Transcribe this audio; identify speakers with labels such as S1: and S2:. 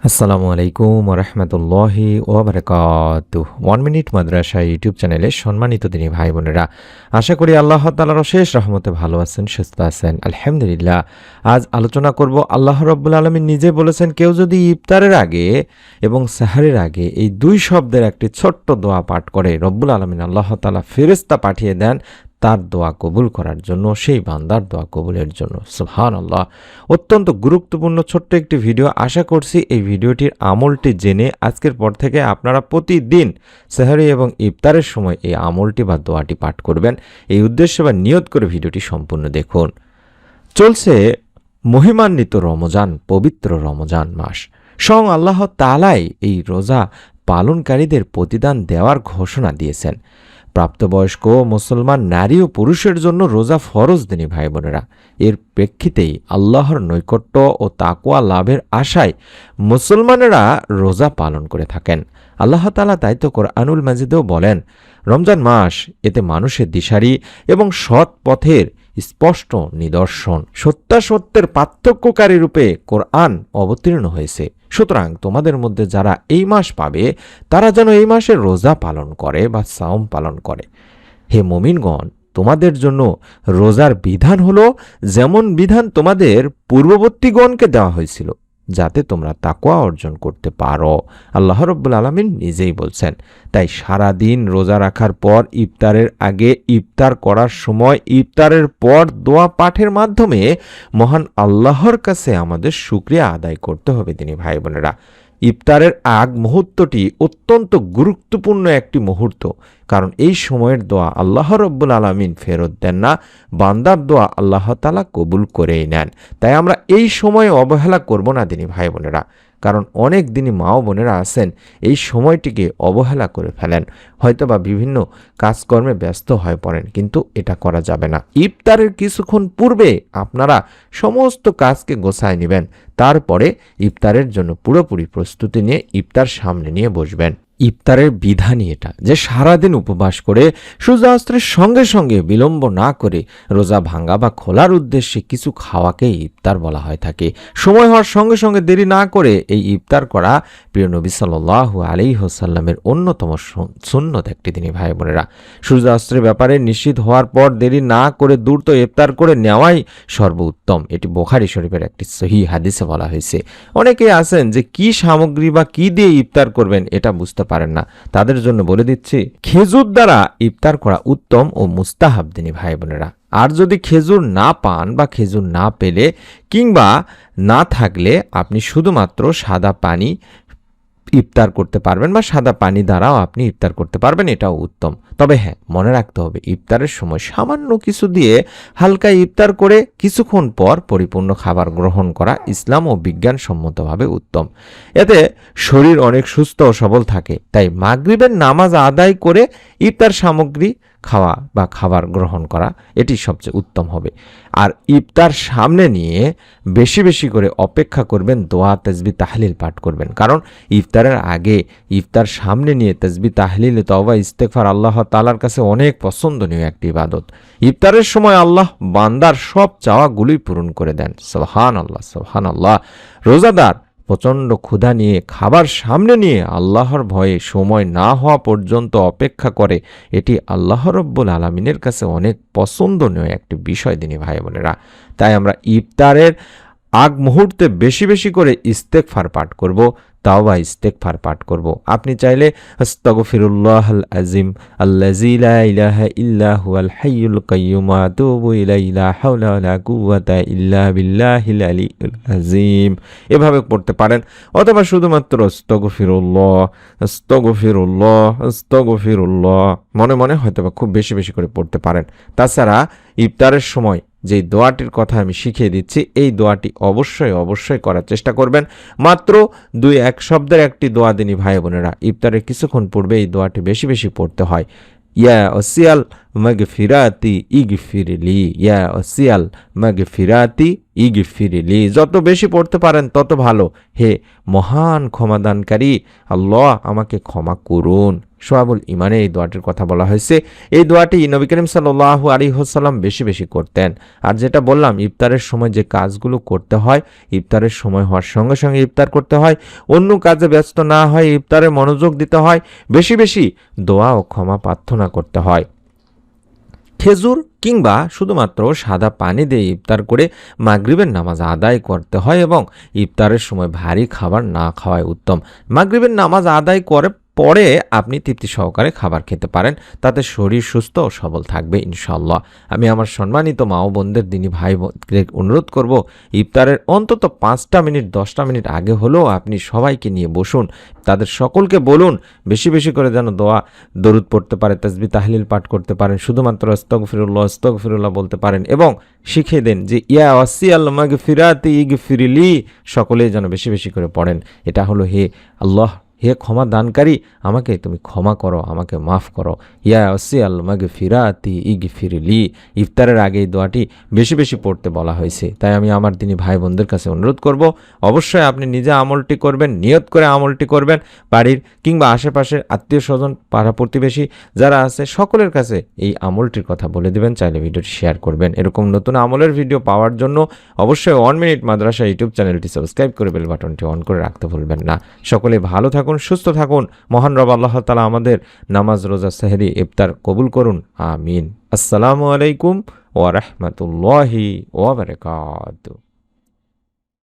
S1: আসসালামু আলাইকুম ওরহমতুল্লাহি ওবরাকাতুহ 1 মিনিট মাদ্রাসা ইউটিউব চ্যানেলে সম্মানিত দিনী ভাই বোনেরা, আশা করি আল্লাহ তাআলার অশেষ রহমতে ভালো আছেন, সুস্থ আছেন। আলহামদুলিল্লাহ। আজ আলোচনা করব, আল্লাহ রাব্বুল আলামিন নিজে বলেছেন, কেউ যদি ইফতারের আগে এবং সাহারের আগে এই দুই শব্দের একটি ছোট্ট দোয়া পাঠ করে, রব্বুল আলামিন আল্লাহ তাআলা ফেরেশতা পাঠিয়ে দেন তার দোয়া কবুল করার জন্য, সেই বান্দার দোয়া কবুলের জন্য। সুবহানাল্লাহ। অত্যন্ত গুরুত্বপূর্ণ ছোট্ট একটি ভিডিও। আশা করছি এই ভিডিওটির আমলটি জেনে আজকের পর থেকে আপনারা প্রতিদিন সেহরি এবং ইফতারের সময় এই আমলটি বা দোয়াটি পাঠ করবেন। এই উদ্দেশ্যে বা নিয়ত করে ভিডিওটি সম্পূর্ণ দেখুন। চলছে মহিমান্বিত রমজান, পবিত্র রমজান মাস। স্বয়ং আল্লাহ তাআলাই এই রোজা পালনকারীদের প্রতিদান দেওয়ার ঘোষণা দিয়েছেন। প্রাপ্তবয়স্ক মুসলমান নারী ও পুরুষের জন্য রোজা ফরজ দিনী ভাই বোনেরা। এর প্রেক্ষিতেই আল্লাহর নৈকট্য ও তাকওয়া লাভের আশায় মুসলমানেরা রোজা পালন করে থাকেন। আল্লাহ তাআলা তাই তো কোরআনুল মাজিদেও বলেন, রমজান মাস, এতে মানুষের দিশারি এবং সৎ পথের স্পষ্ট নিদর্শন, সত্যাসত্যের পার্থক্যকারী রূপে কোরআন অবতীর্ণ হয়েছে। সুতরাং তোমাদের মধ্যে যারা এই মাস পাবে তারা যেন এই মাসে রোজা পালন করে বা সাওম পালন করে। হে মুমিনগণ, তোমাদের জন্য রোজার বিধান হলো যেমন বিধান তোমাদের পূর্ববর্তীগণকে দেওয়া হয়েছিল, যাতে তোমরা তাকওয়া অর্জন করতে পারো। আল্লাহ রাব্বুল আলামিন নিজেই বলছেন। তাই সারা দিন রোজা রাখার পর ইফতারের আগে, ইফতার করার সময়, ইফতারের পর দোয়া পাঠের মাধ্যমে মহান আল্লাহর কাছে আমাদের শুকরিয়া আদায় করতে হবে দিনী ভাই বোনেরা। ইফতারের আগ মুহূর্তটি অত্যন্ত গুরুত্বপূর্ণ একটি মুহূর্ত, কারণ এই সময়ের দোয়া আল্লাহ রাব্বুল আলামিন ফেরত দেন না, বান্দার দোয়া আল্লাহ তাআলা কবুল করেই নেন। তাই আমরা এই সময়ে অবহেলা করব না দিনী ভাই বোনেরা, কারণ অনেক দিনই মা ও বোনেরা আছেন এই সময়টিকে অবহেলা করে ফেলেন, হয়তোবা বিভিন্ন কাজকর্মে ব্যস্ত হয়ে পড়েন, কিন্তু এটা করা যাবে না। ইফতারের কিছুক্ষণ পূর্বে আপনারা সমস্ত কাজকে গোছায় নেবেন, তারপরে ইফতারের জন্য পুরোপুরি প্রস্তুতি নিয়ে ইফতার সামনে নিয়ে বসবেন। ইফতারের বিধানই এটা যে সারাদিন উপবাস করে সূর্যাস্তের সঙ্গে সঙ্গে বিলম্ব না করে রোজা ভাঙ্গা বা খোলার উদ্দেশ্যে কিছু খাওয়াকে ইফতার বলা হয় থাকে। সময় হওয়ার সঙ্গে সঙ্গে দেরি না করে এই ইফতার করা প্রিয় নবী সাল্লাল্লাহু আলাইহি ওয়াসাল্লামের অন্যতম সুন্নত একটি দিনী ভাই বোনেরা। সূর্যাস্তের ব্যাপারে নিশ্চিত হওয়ার পর দেরি না করে দ্রুত ইফতার করে নেওয়াই সর্বোত্তম। এটি বুখারী শরীফের একটি সহিহ হাদিসে বলা হয়েছে। অনেকেই আছেন যে কি সামগ্রী বা কি দিয়ে ইফতার করবেন এটা বুঝতে পারেন না, তাদের জন্য বলে দিচ্ছি, খেজুর দ্বারা ইফতার করা উত্তম ও মুস্তাহাব দিনী ভাই বোনেরা। আর যদি খেজুর না পান বা খেজুর না পেলে কিংবা না থাকলে আপনি শুধুমাত্র সাদা পানি ইফতার করতে পারবেন বা সাদা পানি দ্বারাও আপনি ইফতার করতে পারবেন, এটাও উত্তম। তবে হ্যাঁ, মনে রাখতে হবে ইফতারের সময় সামান্য কিছু দিয়ে হালকা ইফতার করে কিছুক্ষণ পর পরিপূর্ণ খাবার গ্রহণ করা ইসলাম ও বিজ্ঞানসম্মতভাবে উত্তম। এতে শরীর অনেক সুস্থ ও সবল থাকে। তাই মাগরিবের নামাজ আদায় করে ইফতার সামগ্রী খাওয়া বা খাবার গ্রহণ করা এটি সবচেয়ে উত্তম হবে। আর ইফতার সামনে নিয়ে বেশি বেশি করে অপেক্ষা করবেন, দোয়া তাসবিহ তাহলিল পাঠ করবেন, কারণ ইফতারের আগে ইফতার সামনে নিয়ে তাসবিহ তাহলিল তওবা ইস্তেগফার আল্লাহ তাআলার কাছে অনেক পছন্দনীয় একটি ইবাদত। ইফতারের সময় আল্লাহ বান্দার সব চাওয়াগুলোই পূরণ করে দেন। সুবহানাল্লাহ, সুবহানাল্লাহ। রোজাদার প্রচণ্ড ক্ষুধা নিয়ে খাবার সামনে নিয়ে আল্লাহর ভয়ে সময় না হওয়া পর্যন্ত অপেক্ষা করে, এটি আল্লাহ রাব্বুল আলামিনের কাছে অনেক পছন্দনীয় একটি বিষয় দিনী ভাই বোনেরা। তাই আমরা ইফতারের আগ মুহূর্তে বেশি বেশি করে ইস্তেগফার পাঠ করব, তাওবা ইস্তেগফার পাঠ করব। আপনি চাইলে আস্তাগফিরুল্লাহাল আযীম আল্লাযী লা ইলাহা ইল্লা হুয়াল হাইয়ুল কাইয়্যুম ওয়া আতুবু ইলাইহি লা হাওলা ওয়ালা কুওয়াতা ইল্লা বিল্লাহিল আলিয়্যিল আযীম এভাবে পড়তে পারেন, অথবা শুধুমাত্র আস্তাগফিরুল্লাহ আস্তাগফিরুল্লাহ আস্তাগফিরুল্লাহ মনে মনে হয়তোবা খুব বেশি বেশি করে পড়তে পারেন। তাছাড়া ইফতারের সময় যে দোয়াটির কথা আমি শিখিয়ে দিচ্ছি, এই দোয়াটি অবশ্যই অবশ্যই করার চেষ্টা করবেন। মাত্র 2-1 শব্দের একটি দোয়া দিনী ভাই বোনেরা। ইফতারের কিছুক্ষণ পূর্বে এই দোয়াটি বেশি বেশি পড়তে হয়। ইয়া ওসিয়াল মাগফিরাতি ইগফিরলি, ইয়া ওসিয়াল মাগফিরাতি ইগফিরলি। যত বেশি পড়তে পারেন তত ভালো। হে মহান ক্ষমাদানকারী আল্লাহ, আমাকে ক্ষমা করুন। সোয়াবুল ইমানে এই দোয়াটির কথা বলা হয়েছে। এই দোয়াটি নবী করিম সাল্লাল্লাহু আলাইহি ওয়াসাল্লাম বেশি বেশি করতেন। আর যেটা বললাম, ইফতারের সময় যে কাজগুলো করতে হয়, ইফতারের সময় হওয়ার সঙ্গে সঙ্গে ইফতার করতে হয়, অন্য কাজে ব্যস্ত না হয় ইফতারে মনোযোগ দিতে হয়, বেশি বেশি দোয়া ও ক্ষমা প্রার্থনা করতে হয়। খেজুর কিংবা শুধুমাত্র সাদা পানি দিয়ে ইফতার করে মাগরিবের নামাজ আদায় করতে হয় এবং ইফতারের সময় ভারী খাবার না খাওয়াই উত্তম। মাগরিবের নামাজ আদায় করে পরে আপনি তৃপ্তি সহকারে খাবার খেতে পারেন, তাতে শরীর সুস্থ ও সবল থাকবে ইনশাআল্লাহ। আমি আমার সম্মানিত মা ও বোনদের, দিনী ভাই বোনদের অনুরোধ করব, ইফতারের অন্তত 5টা মিনিট 10টা মিনিট আগে হলেও আপনি সবাইকে নিয়ে বসুন, তাদের সকলকে বলুন বেশি বেশি করে যেন দোয়া দরুদ পড়তে পারে, তাসবিহ তাহলিল পাঠ করতে পারেন, শুধুমাত্র আস্তাগফিরুল্লাহ আস্তাগফিরুল্লাহ বলতে পারেন এবং শিখিয়ে দেন যে ইয়া ওয়াসিয়াল মাগফিরাতি ইগফিরলি, সকলেই যেন বেশি বেশি করে পড়েন। এটা হলো হে আল্লাহ, হে ক্ষমা দানকারী, আমাকে তুমি ক্ষমা করো, আমাকে মাফ করো, ইয়া ওয়াসিয়াল মাগফিরাতি ইগফিরলি। ইফতারের আগে এই দোয়াটি বেশি বেশি পড়তে বলা হয়েছে। তাই আমি আমার দিনী ভাই বোনদের কাছে অনুরোধ করব, অবশ্যই আপনি নিজে আমলটি করবেন, নিয়ত করে আমলটি করবেন, বাড়ির কিংবা আশেপাশের আত্মীয় স্বজন পাড়া প্রতিবেশী যারা আছে সকলের কাছে এই আমলটির কথা বলে দেবেন, চাইলে ভিডিওটি শেয়ার করবেন। এরকম নতুন আমলের ভিডিও পাওয়ার জন্য অবশ্যই 1 মিনিট মাদ্রাসা ইউটিউব চ্যানেলটি সাবস্ক্রাইব করে বেল বাটনটি অন করে রাখতে ভুলবেন না। সকলে ভালো থাকুন, সুস্থ থাকুন। মহান রব আল্লাহ তাআলা আমাদের নামাজ, রোজা, সেহরি, ইফতার কবুল করুন, আমিন। আসসালামু আলাইকুম ওয়া রাহমাতুল্লাহি ওয়া বারাকাতুহু।